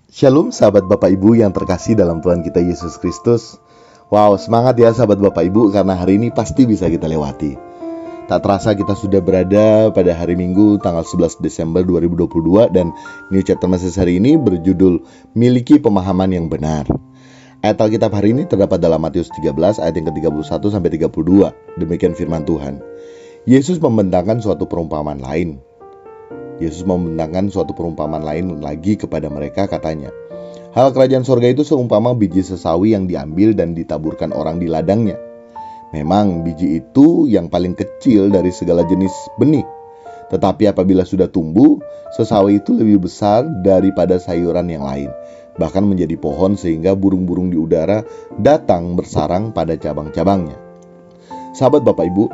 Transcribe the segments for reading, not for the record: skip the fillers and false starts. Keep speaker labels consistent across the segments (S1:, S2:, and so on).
S1: Shalom sahabat Bapak Ibu yang terkasih dalam Tuhan kita Yesus Kristus. Wow, semangat ya sahabat Bapak Ibu, karena hari ini pasti bisa kita lewati. Tak terasa kita sudah berada pada hari Minggu tanggal 11 Desember 2022 dan New Chapter Message hari ini berjudul Miliki Pemahaman yang Benar. Ayat Alkitab hari ini terdapat dalam Matius 13 ayat yang ke-31 sampai 32. Demikian firman Tuhan. Yesus membentangkan suatu perumpamaan lain. Yesus membentangkan suatu perumpamaan lain lagi kepada mereka, katanya, hal kerajaan sorga itu seumpama biji sesawi yang diambil dan ditaburkan orang di ladangnya. Memang biji itu yang paling kecil dari segala jenis benih. Tetapi apabila sudah tumbuh, sesawi itu lebih besar daripada sayuran yang lain, bahkan menjadi pohon sehingga burung-burung di udara datang bersarang pada cabang-cabangnya. Sahabat Bapak Ibu,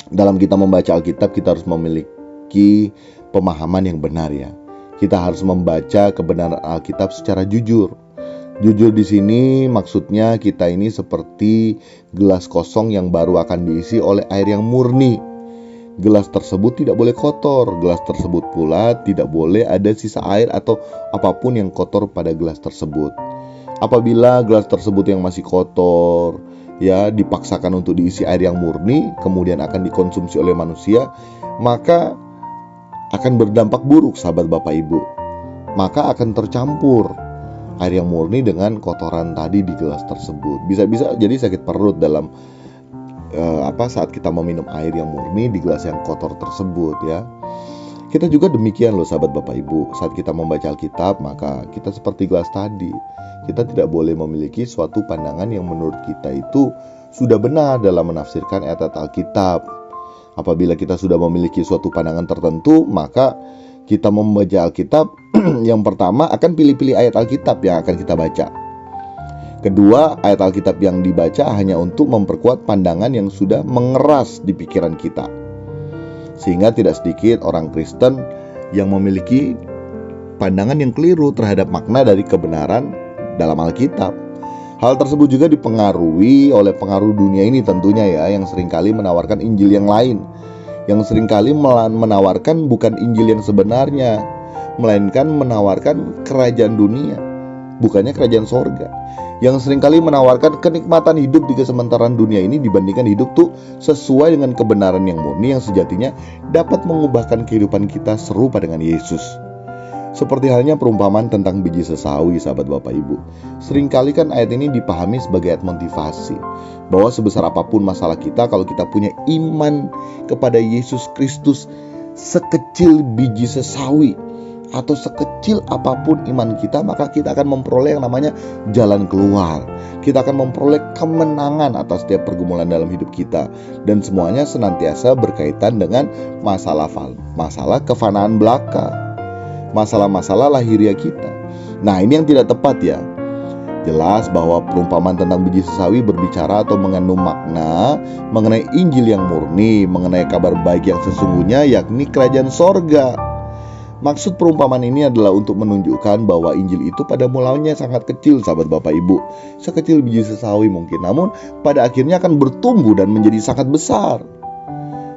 S1: dalam kita membaca Alkitab kita harus memiliki pemahaman yang benar ya. Kita harus membaca kebenaran Alkitab secara jujur. Jujur di sini maksudnya kita ini seperti gelas kosong yang baru akan diisi oleh air yang murni. Gelas tersebut tidak boleh kotor. Gelas tersebut pula tidak boleh ada sisa air atau apapun yang kotor pada gelas tersebut. Apabila gelas tersebut yang masih kotor ya dipaksakan untuk diisi air yang murni, kemudian akan dikonsumsi oleh manusia, maka akan berdampak buruk sahabat Bapak Ibu. Maka akan tercampur air yang murni dengan kotoran tadi di gelas tersebut. Bisa-bisa jadi sakit perut dalam saat kita meminum air yang murni di gelas yang kotor tersebut ya. Kita juga demikian loh sahabat Bapak Ibu. Saat kita membaca Alkitab, maka kita seperti gelas tadi. Kita tidak boleh memiliki suatu pandangan yang menurut kita itu sudah benar dalam menafsirkan ayat-ayat Alkitab. Apabila kita sudah memiliki suatu pandangan tertentu, maka kita membaca Alkitab yang pertama akan pilih-pilih ayat Alkitab yang akan kita baca. Kedua, ayat Alkitab yang dibaca hanya untuk memperkuat pandangan yang sudah mengeras di pikiran kita. Sehingga tidak sedikit orang Kristen yang memiliki pandangan yang keliru terhadap makna dari kebenaran dalam Alkitab. Hal tersebut juga dipengaruhi oleh pengaruh dunia ini tentunya ya, yang seringkali menawarkan Injil yang lain, yang seringkali menawarkan bukan Injil yang sebenarnya, melainkan menawarkan kerajaan dunia, bukannya kerajaan sorga, yang seringkali menawarkan kenikmatan hidup di kesementaraan dunia ini dibandingkan hidup tuh sesuai dengan kebenaran yang murni yang sejatinya dapat mengubahkan kehidupan kita serupa dengan Yesus. Seperti halnya perumpamaan tentang biji sesawi sahabat Bapak Ibu. Seringkali kan ayat ini dipahami sebagai ayat motivasi, bahwa sebesar apapun masalah kita, kalau kita punya iman kepada Yesus Kristus sekecil biji sesawi atau sekecil apapun iman kita, maka kita akan memperoleh yang namanya jalan keluar. Kita akan memperoleh kemenangan atas setiap pergumulan dalam hidup kita. Dan semuanya senantiasa berkaitan dengan masalah kefanaan belaka, masalah-masalah lahiriah kita. Nah, ini yang tidak tepat ya. Jelas bahwa perumpamaan tentang biji sesawi berbicara atau mengandung makna mengenai Injil yang murni, mengenai kabar baik yang sesungguhnya, yakni kerajaan sorga. Maksud perumpamaan ini adalah untuk menunjukkan bahwa Injil itu pada mulanya sangat kecil sahabat Bapak Ibu, sekecil biji sesawi mungkin, namun pada akhirnya akan bertumbuh dan menjadi sangat besar.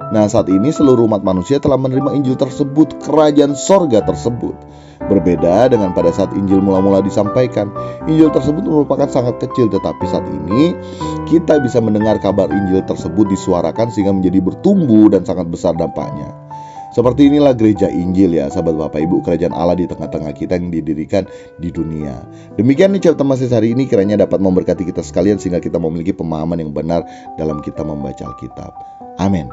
S1: Nah, saat ini seluruh umat manusia telah menerima Injil tersebut, kerajaan sorga tersebut. Berbeda dengan pada saat Injil mula-mula disampaikan. Injil tersebut merupakan sangat kecil, tetapi saat ini kita bisa mendengar kabar Injil tersebut disuarakan sehingga menjadi bertumbuh dan sangat besar dampaknya. Seperti inilah gereja Injil ya sahabat Bapak Ibu, kerajaan Allah di tengah-tengah kita yang didirikan di dunia. Demikian nih Chapter Message hari ini, kiranya dapat memberkati kita sekalian sehingga kita memiliki pemahaman yang benar dalam kita membaca Alkitab. Amin.